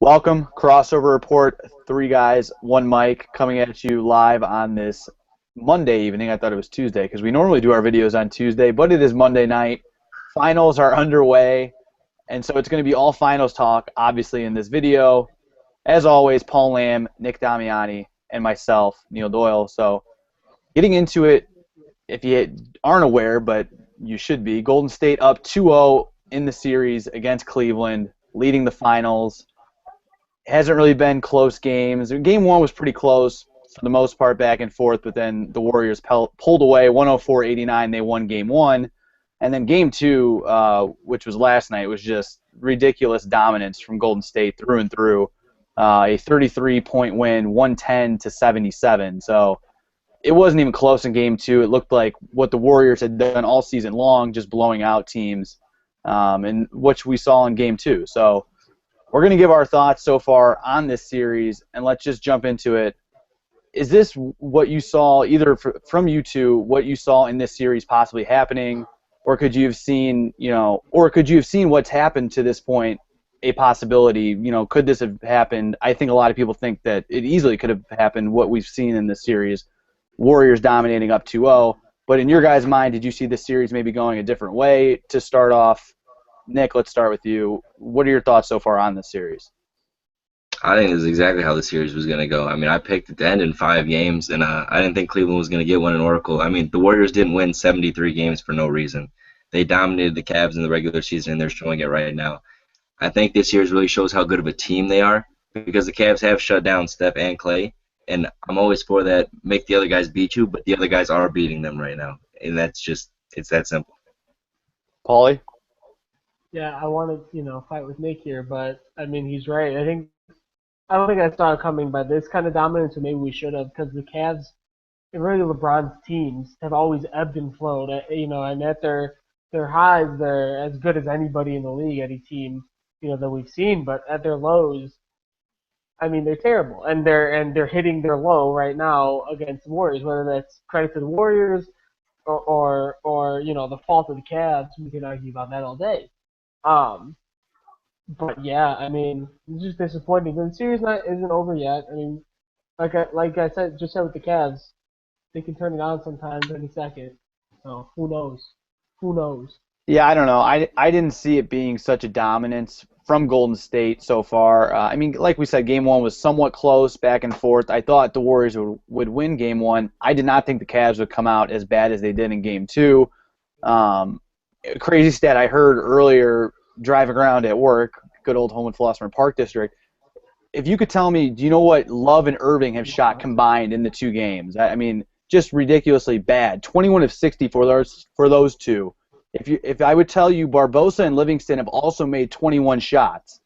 Welcome, Crossover Report. Three guys, one mic, coming at you live on this Monday evening. I thought it was Tuesday because we normally do our videos on Tuesday, but it is Monday night. Finals are underway, and so it's going to be all finals talk, obviously, in this video. As always, Paul Lamb, Nick Damiani, and myself, Neil Doyle. So getting into it, if you aren't aware, but you should be, Golden State up 2-0 in the series against Cleveland, leading the finals. Hasn't really been close games. Game one was pretty close for the most part, back and forth, but then the Warriors pulled away 104-89. They won game one. And then game two, which was last night, was just ridiculous dominance from Golden State through and through. A 33-point win, 110-77. So it wasn't even close in game two. It looked like what the Warriors had done all season long, just blowing out teams, and which we saw in game two. So we're going to give our thoughts so far on this series, and let's just jump into it. Is this what you saw, either from you two, what you saw in this series possibly happening, or could you have seen, what's happened to this point, a possibility? Could this have happened? I think a lot of people think that it easily could have happened, what we've seen in this series, Warriors dominating up 2-0. But in your guys' mind, did you see this series maybe going a different way to start off? Nick, let's start with you. What are your thoughts so far on this series? I think this is exactly how the series was going to go. I mean, I picked it to end in 5 games, and I didn't think Cleveland was going to get one in Oracle. I mean, the Warriors didn't win 73 games for no reason. They dominated the Cavs in the regular season, and they're showing it right now. I think this series really shows how good of a team they are, because the Cavs have shut down Steph and Clay, and I'm always for that, make the other guys beat you, but the other guys are beating them right now, and it's that simple. Paulie? Yeah, I want to, fight with Nick here, but I mean, he's right. I don't think I saw it coming by this kind of dominance, or maybe we should have, because the Cavs and really LeBron's teams have always ebbed and flowed. And at their highs, they're as good as anybody in the league, any team that we've seen. But at their lows, I mean, they're terrible, and they're hitting their low right now against the Warriors. Whether that's credit to the Warriors or the fault of the Cavs, we can argue about that all day. But yeah, I mean, it's just disappointing. The series isn't over yet. I mean, like I said with the Cavs, they can turn it on sometimes any second. So who knows? Who knows? Yeah, I don't know. I didn't see it being such a dominance from Golden State so far. I mean, like we said, game one was somewhat close, back and forth. I thought the Warriors would win game one. I did not think the Cavs would come out as bad as they did in game two. Crazy stat I heard earlier driving around at work, good old home in Flossmoor Park District. If you could tell me, do you know what Love and Irving have shot combined in the two games? I mean, just ridiculously bad. 21 of 60 for those two. If I would tell you Barbosa and Livingston have also made 21 shots,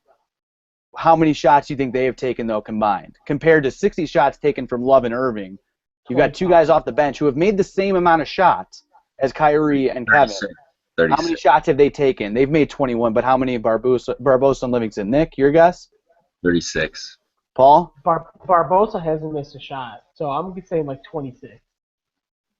how many shots do you think they have taken, though, combined? Compared to 60 shots taken from Love and Irving, you've got two guys off the bench who have made the same amount of shots as Kyrie and Kevin. 36. How many shots have they taken? They've made 21, but how many Barbosa and Livingston? Nick, your guess? 36. Paul? Barbosa hasn't missed a shot, so I'm saying like 26.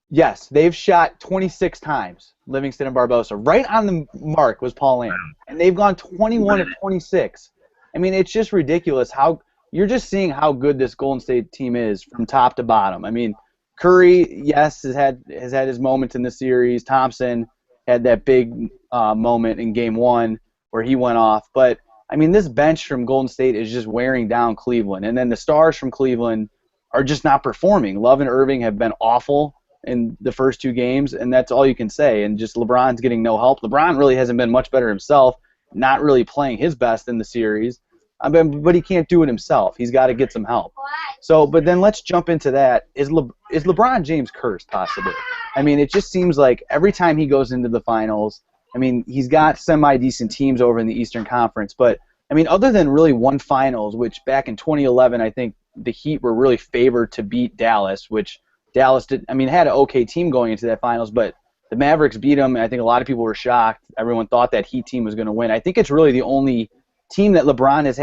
Yes, they've shot 26 times, Livingston and Barbosa. Right on the mark was Paul Lamb, and they've gone 21 of 26. I mean, it's just ridiculous how you're just seeing how good this Golden State team is from top to bottom. I mean, Curry, yes, has had his moments in the series. Thompson had that big moment in game one where he went off. But, I mean, this bench from Golden State is just wearing down Cleveland. And then the stars from Cleveland are just not performing. Love and Irving have been awful in the first two games, and that's all you can say. And just LeBron's getting no help. LeBron really hasn't been much better himself, not really playing his best in the series. But he can't do it himself. He's got to get some help. So, but then let's jump into that. Is LeBron James cursed, possibly? I mean, it just seems like every time he goes into the finals, I mean, he's got semi-decent teams over in the Eastern Conference. But, I mean, other than really one finals, which back in 2011, I think the Heat were really favored to beat Dallas, which Dallas had an okay team going into that finals, but the Mavericks beat them, and I think a lot of people were shocked. Everyone thought that Heat team was going to win. I think it's really the only team that LeBron has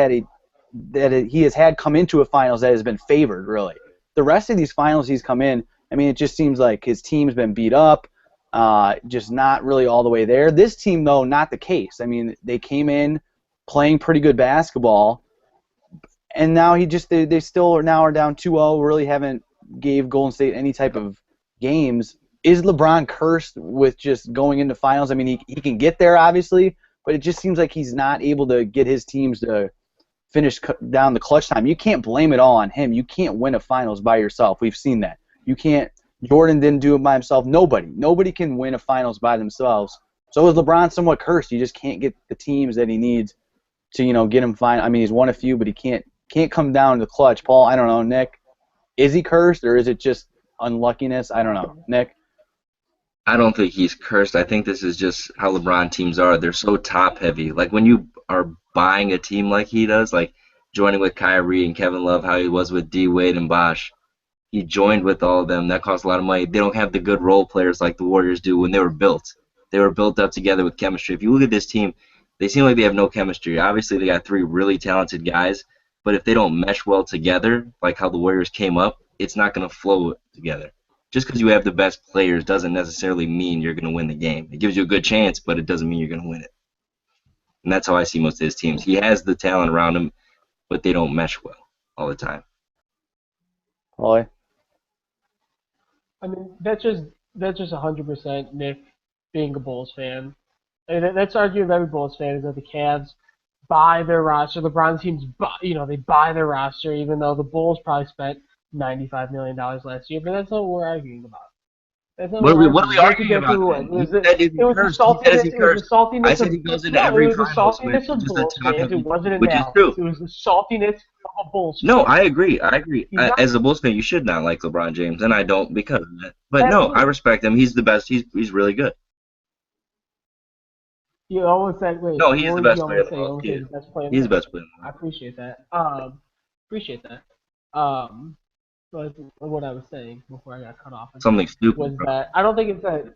had come into a finals that has been favored, really. The rest of these finals he's come in, I mean, it just seems like his team's been beat up, just not really all the way there. This team, though, not the case. I mean, they came in playing pretty good basketball, and now they still are down 2-0. Really haven't gave Golden State any type of games. Is LeBron cursed with just going into finals? I mean, he can get there obviously, but it just seems like he's not able to get his teams to finish down the clutch time. You can't blame it all on him. You can't win a finals by yourself. We've seen that. You can't. Jordan didn't do it by himself. Nobody can win a finals by themselves. So is LeBron somewhat cursed? You just can't get the teams that he needs to, get him fine. I mean, he's won a few, but he can't come down to the clutch. Paul, I don't know. Nick, is he cursed or is it just unluckiness? I don't know. Nick? I don't think he's cursed. I think this is just how LeBron teams are. They're so top heavy. Like when you are buying a team like he does, like joining with Kyrie and Kevin Love, how he was with D Wade and Bosh. He joined with all of them. That costs a lot of money. They don't have the good role players like the Warriors do when they were built. They were built up together with chemistry. If you look at this team, they seem like they have no chemistry. Obviously, they got 3 really talented guys, but if they don't mesh well together, like how the Warriors came up, it's not going to flow together. Just because you have the best players doesn't necessarily mean you're going to win the game. It gives you a good chance, but it doesn't mean you're going to win it. And that's how I see most of his teams. He has the talent around him, but they don't mesh well all the time. Ollie? I mean, that's just 100% Nick being a Bulls fan. I mean, that's arguing with every Bulls fan is that the Cavs buy their roster. LeBron teams, they buy their roster, even though the Bulls probably spent $95 million last year. But that's not what we're arguing about. What are we arguing about? It was the saltiness. I said he goes into every finals with just a top heavy, it wasn't which is true. It was the saltiness of a Bulls fan. No, I agree. As a Bulls fan, you should not like LeBron James, and I don't because of that. But no, I respect him. He's the best. He's really good. You always said, wait. No, he's the best player. He's the best player. I appreciate that. But what I was saying before I got cut off something stupid was that I don't think it's that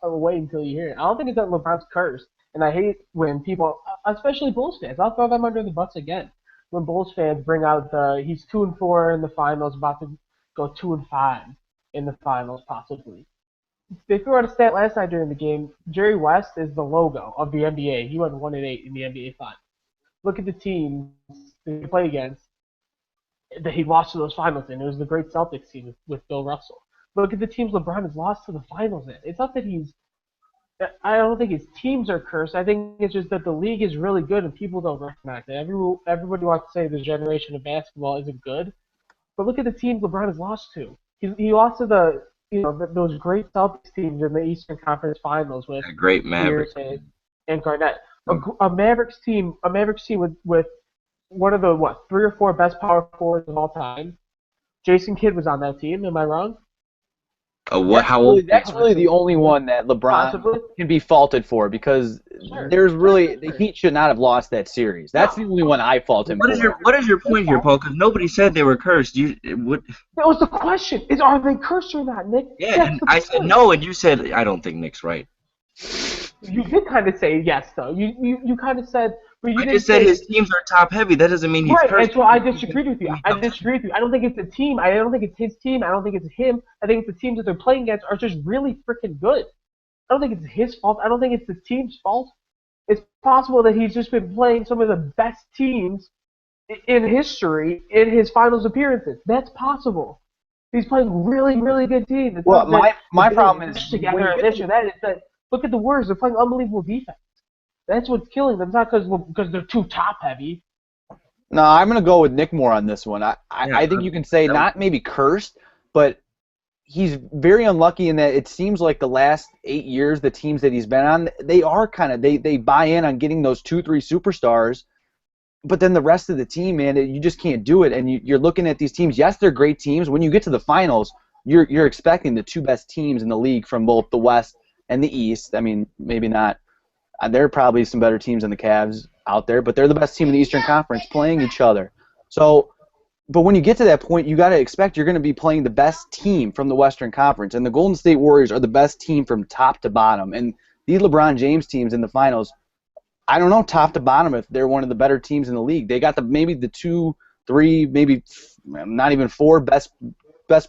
I'll wait until you hear it. I don't think it's that LeBron's cursed, and I hate when people, especially Bulls fans, I'll throw them under the bus again. When Bulls fans bring out he's 2-4 in the finals, about to go 2-5 in the finals possibly. They threw out a stat last night during the game. Jerry West is the logo of the NBA. He went 1-8 in the NBA finals. Look at the teams they play against that he lost to those finals in. It was the great Celtics team with Bill Russell. Look at the teams LeBron has lost to the finals in. It's not that I don't think his teams are cursed. I think it's just that the league is really good and people don't recognize it. Everybody wants to say this generation of basketball isn't good, but look at the teams LeBron has lost to. He lost to those great Celtics teams in the Eastern Conference Finals with great Mavericks and Garnett. A Mavericks team with one of the 3 or 4 best power forwards of all time. Jason Kidd was on that team. Am I wrong? That's really the only one that LeBron can be faulted for because the Heat should not have lost that series. That's the only one I fault him for. What is your point here, Paul? Because nobody said they were cursed. That was the question. Are they cursed or not, Nick? Yeah, and I said no, and you said I don't think Nick's right. You did kind of say yes, though. You kind of said, but you I just said his teams are top heavy. That doesn't mean he's cursed. Right, and so I disagreed with you. I don't think it's the team. I don't think it's his team. I don't think it's him. I think it's the teams that they're playing against are just really freaking good. I don't think it's his fault. I don't think it's the team's fault. It's possible that he's just been playing some of the best teams in history in his finals appearances. That's possible. He's playing really, really good teams. It's well, my problem is together this or that is that. Look at the Warriors. They're playing unbelievable defense. That's what's killing them. It's not because they're too top-heavy. No, I'm going to go with Nick Moore on this one. I think you can say not maybe cursed, but he's very unlucky in that it seems like the last 8 years, the teams that he's been on, they are kind of, they buy in on getting those 2-3 superstars, but then the rest of the team, man, you just can't do it. And you're looking at these teams. Yes, they're great teams. When you get to the finals, you're expecting the 2 best teams in the league from both the West and the East. I mean, maybe not. There are probably some better teams than the Cavs out there, but they're the best team in the Eastern Conference playing each other. So, but when you get to that point, you got to expect you're going to be playing the best team from the Western Conference, and the Golden State Warriors are the best team from top to bottom. And these LeBron James teams in the finals, I don't know top to bottom if they're one of the better teams in the league. They got maybe the 2, 3, maybe not even 4 best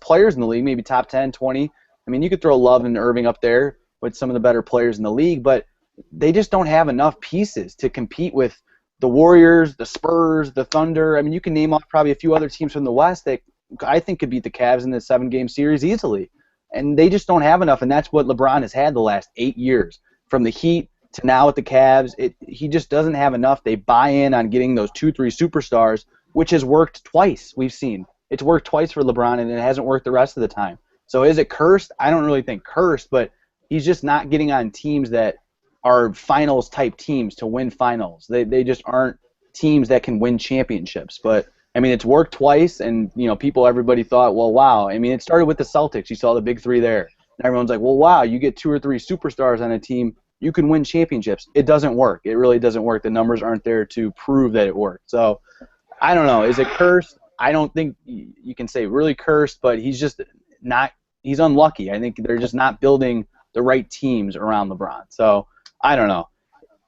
players in the league, maybe top 10, 20. I mean, you could throw Love and Irving up there with some of the better players in the league, but they just don't have enough pieces to compete with the Warriors, the Spurs, the Thunder. I mean, you can name off probably a few other teams from the West that I think could beat the Cavs in this 7-game series easily. And they just don't have enough, and that's what LeBron has had the last 8 years. From the Heat to now with the Cavs, he just doesn't have enough. They buy in on getting those 2-3 superstars, which has worked twice, we've seen. It's worked twice for LeBron, and it hasn't worked the rest of the time. So is it cursed? I don't really think cursed, but he's just not getting on teams that are finals-type teams to win finals. They just aren't teams that can win championships. But I mean, it's worked twice, and everybody thought, well, wow. I mean, it started with the Celtics. You saw the big three there, and everyone's like, well, wow. You get 2 or 3 superstars on a team, you can win championships. It doesn't work. It really doesn't work. The numbers aren't there to prove that it worked. So I don't know. Is it cursed? I don't think you can say really cursed, but he's just not. He's unlucky. I think they're just not building the right teams around LeBron. So I don't know.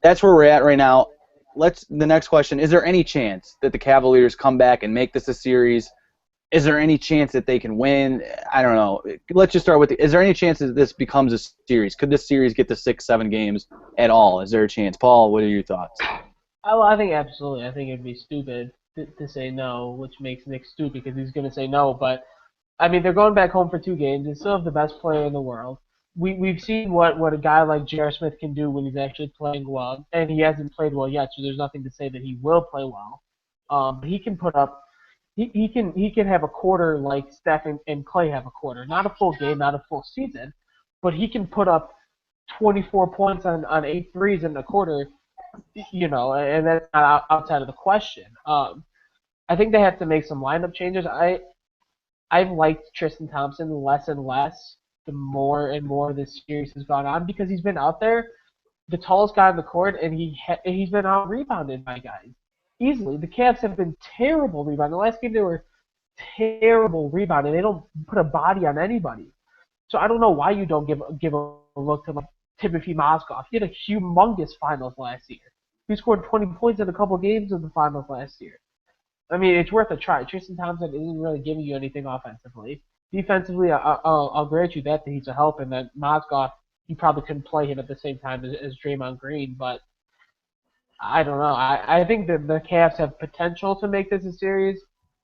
That's where we're at right now. The next question, is there any chance that the Cavaliers come back and make this a series? Is there any chance that they can win? I don't know. Let's just start with is there any chance that this becomes a series? Could this series get to 6-7 games at all? Is there a chance? Paul, what are your thoughts? Oh, I think absolutely. I think it'd be stupid to say no, which makes Nick stupid because he's going to say no. But, I mean, they're going back home for 2 games. They still have the best player in the world. We've seen what a guy like J.R. Smith can do when he's actually playing well, and he hasn't played well yet, so there's nothing to say that he will play well. But he can put up, he can have a quarter like Steph and Clay have a quarter, not a full game, not a full season, but he can put up 24 points on 8 threes in a quarter, and that's not outside of the question. I think they have to make some lineup changes. I've liked Tristan Thompson less and less the more and more this series has gone on because he's been out there, the tallest guy on the court, and he's been out-rebounded by guys easily. The Cavs have been terrible rebounding. The last game they were terrible rebounding. They don't put a body on anybody. So I don't know why you don't give a look to like Timothy Mozgov. He had a humongous finals last year. He scored 20 points in a couple games in the finals last year. I mean, it's worth a try. Tristan Thompson isn't really giving you anything offensively. Defensively, I'll grant you that he's a help, and that Mozgov, you probably couldn't play him at the same time as Draymond Green, but I don't know. I think that the Cavs have potential to make this a series.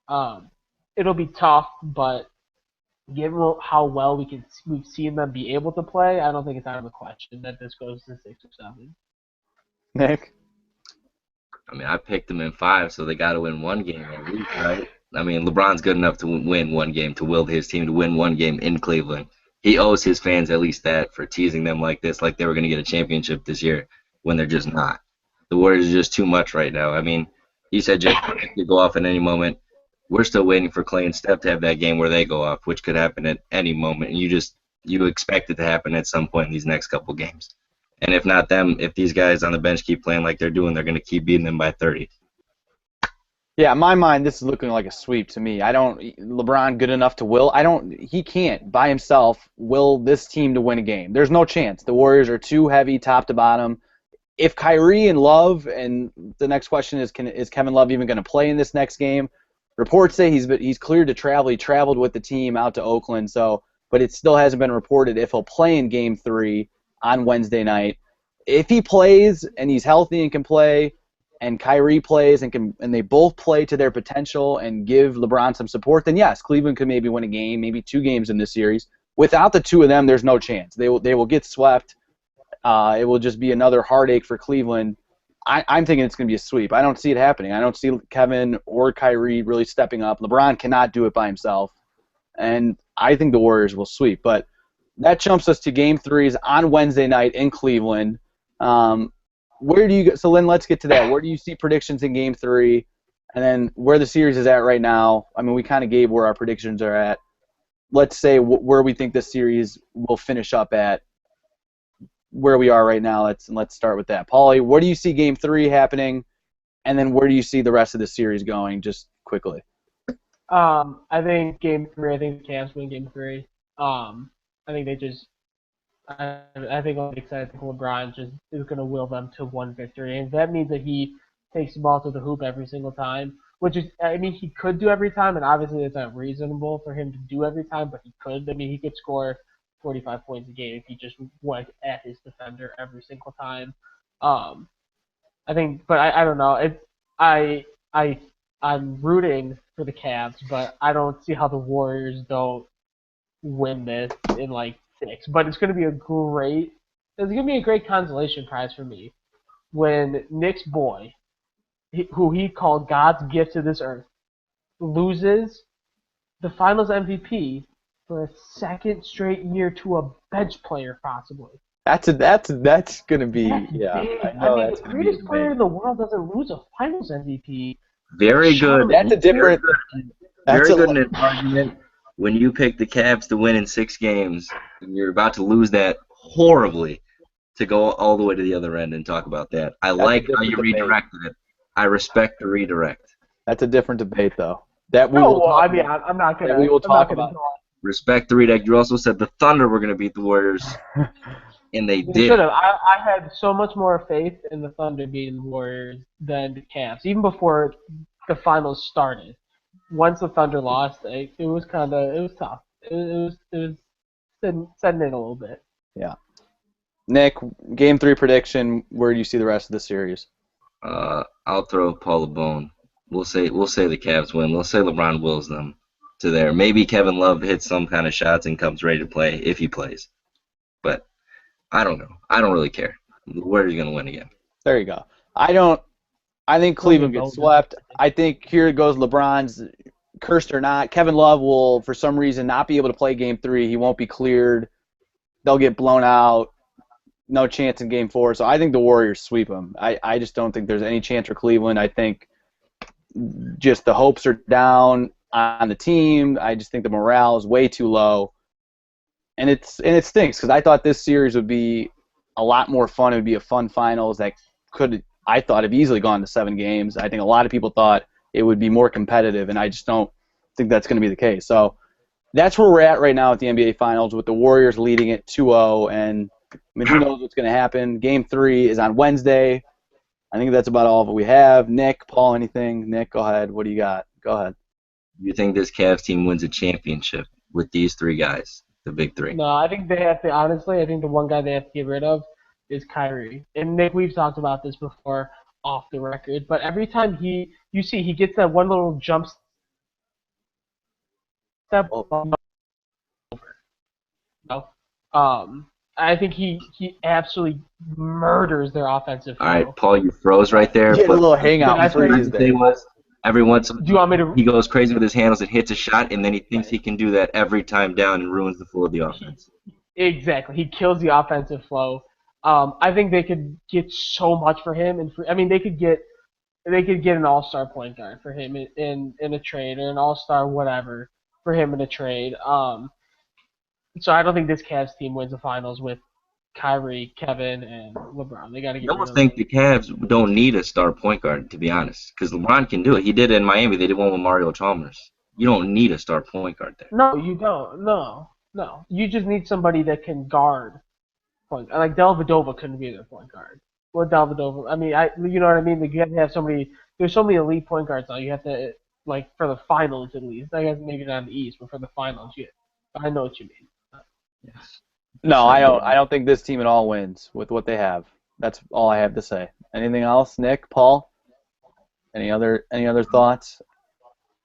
It'll be tough, but given how well we've seen them be able to play, I don't think it's out of the question that this goes to 6 or 7. Nick? I mean, I picked them in 5, so they got to win 1 game at least, right? I mean, LeBron's good enough to win 1 game, to will his team to win 1 game in Cleveland. He owes his fans at least that for teasing them like this, like they were going to get a championship this year when they're just not. The Warriors are just too much right now. I mean, you said Jeff could go off at any moment. We're still waiting for Clay and Steph to have that game where they go off, which could happen at any moment. And you expect it to happen at some point in these next couple games. And if not them, if these guys on the bench keep playing like they're doing, they're going to keep beating them by 30. Yeah, in my mind, this is looking like a sweep to me. LeBron good enough to will. He can't by himself will this team to win a game. There's no chance. The Warriors are too heavy top to bottom. If Kyrie and Love, and the next question is Kevin Love even going to play in this next game? Reports say he's cleared to travel. He traveled with the team out to Oakland, but it still hasn't been reported if he'll play in Game 3 on Wednesday night. If he plays and he's healthy and can play, and Kyrie plays and they both play to their potential and give LeBron some support, then yes, Cleveland could maybe win a game, maybe 2 games in this series. Without the 2 of them, there's no chance. They will get swept. It will just be another heartache for Cleveland. I'm thinking it's going to be a sweep. I don't see it happening. I don't see Kevin or Kyrie really stepping up. LeBron cannot do it by himself. And I think the Warriors will sweep. But that jumps us to Game 3s on Wednesday night in Cleveland. Where do you go? So then let's get to that. Where do you see predictions in Game 3, and then where the series is at right now? I mean, we kind of gave where our predictions are at. Let's say where we think this series will finish up at. Where we are right now. Let's start with that. Paulie, where do you see Game 3 happening, and then where do you see the rest of the series going? Just quickly. I think Game 3. I think the Cavs win Game 3. I think they just. I think I'm excited. LeBron just is going to will them to 1 victory, and that means that he takes the ball to the hoop every single time, which is, I mean, he could do every time, and obviously it's not reasonable for him to do every time, but he could. I mean, he could score 45 points a game if he just went at his defender every single time. I I think, but I don't know. I'm rooting for the Cavs, but I don't see how the Warriors don't win this in like 6. But it's gonna be a great consolation prize for me when Nick's boy, who he called God's gift to this earth, loses the Finals MVP for a second straight year to a bench player, possibly. That's gonna be That's yeah. big. I know mean, that's the gonna be greatest player big. in the world doesn't lose a Finals MVP. Very good. That's a different. That's Very a good in an argument when you pick the Cavs to win in 6 games and you're about to lose that horribly to go all the way to the other end and talk about that. I that's a like how different you debate. redirected it. I respect the redirect. That's a different debate though. That we No, will well, talk I mean, about. I'm not gonna. That we will I'm not talk gonna about. go on. Respect the redirect. You also said the Thunder were going to beat the Warriors, and they They did. should have. I had so much more faith in the Thunder beating the Warriors than the Cavs, even before the finals started. Once the Thunder lost, it was tough. It was setting in a little bit. Yeah. Nick, Game 3 prediction. Where do you see the rest of the series? I'll throw Paul a bone. We'll say the Cavs win. We'll say LeBron wills them to there. Maybe Kevin Love hits some kind of shots and comes ready to play if he plays. But I don't know. I don't really care. The Warriors are going to win again. There you go. I think Cleveland gets swept. I think here goes LeBron's cursed or not. Kevin Love will, for some reason, not be able to play Game 3. He won't be cleared. They'll get blown out. No chance in Game 4. So I think the Warriors sweep them. I just don't think there's any chance for Cleveland. I think just the hopes are down on the team. I just think the morale is way too low. And it stinks because I thought this series would be a lot more fun. It would be a fun finals that I thought have easily gone to 7 games. I think a lot of people thought it would be more competitive, and I just don't think that's going to be the case. So that's where we're at right now at the NBA Finals with the Warriors leading it 2-0, and I mean, who knows what's going to happen. Game 3 is on Wednesday. I think that's about all that we have. Nick, Paul, anything? Nick, go ahead. What do you got? Go ahead. You think this Cavs team wins a championship with these 3 guys, the big 3? No, I think they have to. Honestly, I think the one guy they have to get rid of is Kyrie. And Nick, we've talked about this before off the record, but every time he gets that one little jump step over. I think he absolutely murders their offensive flow. All right, Paul, you froze right there. Get a little hangout That's and freeze there. Every once in a Do you want me to? he goes crazy with his handles and hits a shot, and then he thinks he can do that every time down and ruins the flow of the offense. Exactly. He kills the offensive flow. I think they could get so much for him, and they could get an all-star point guard for him in a trade, or an all-star whatever for him in a trade. So I don't think this Cavs team wins the finals with Kyrie, Kevin, and LeBron. They got to get I rid almost of think them. the Cavs don't need a star point guard, to be honest, because LeBron can do it. He did it in Miami. They did one with Mario Chalmers. You don't need a star point guard there. No, you don't. No. You just need somebody that can guard point. Like Dellavedova couldn't be their point guard. Well, Dellavedova. I mean, you know what I mean. Like, you have to have somebody. There's so many elite point guards now. You have to, like, for the finals at least. I guess maybe not in the East, but for the finals, I know what you mean. Yes. No, I don't think this team at all wins with what they have. That's all I have to say. Anything else, Nick, Paul? Any other thoughts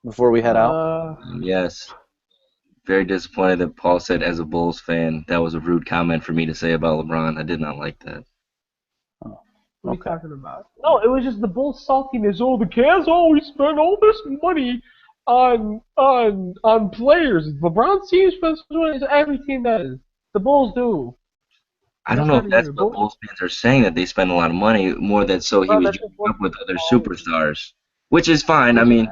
before we head out? Yes. Very disappointed that Paul said, as a Bulls fan, that was a rude comment for me to say about LeBron. I did not like that. What are you talking about? No, it was just the Bulls saltiness. Oh, the Cavs always spend all this money on players. LeBron's team spends money. Every team does. The Bulls do. I don't know if that's what Bulls fans are saying, that they spend a lot of money, more than so he was joining up with other superstars, which is fine. I mean,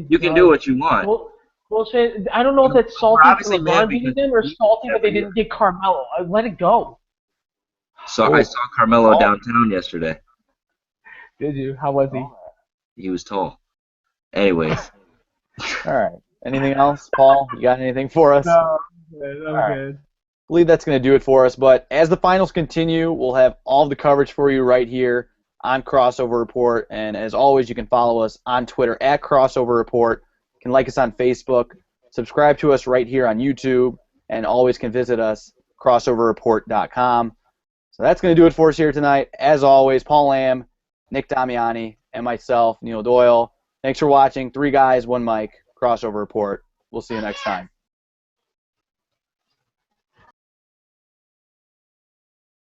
you can do what you want. Bullshit. I don't know if that's salty for LeBron beating them or salty that they didn't get Carmelo. Let it go. So I saw Carmelo downtown yesterday. Did you? How was he? He was tall. Anyways. All right. Anything else, Paul? You got anything for us? No, I'm good. I believe that's going to do it for us. But as the finals continue, we'll have all of the coverage for you right here on Crossover Report. And as always, you can follow us on Twitter at Crossover Report. You can like us on Facebook. Subscribe to us right here on YouTube. And always can visit us, crossoverreport.com. So that's going to do it for us here tonight. As always, Paul Lamb, Nick Damiani, and myself, Neil Doyle. Thanks for watching. 3 guys, 1 mic, crossover report. We'll see you next time.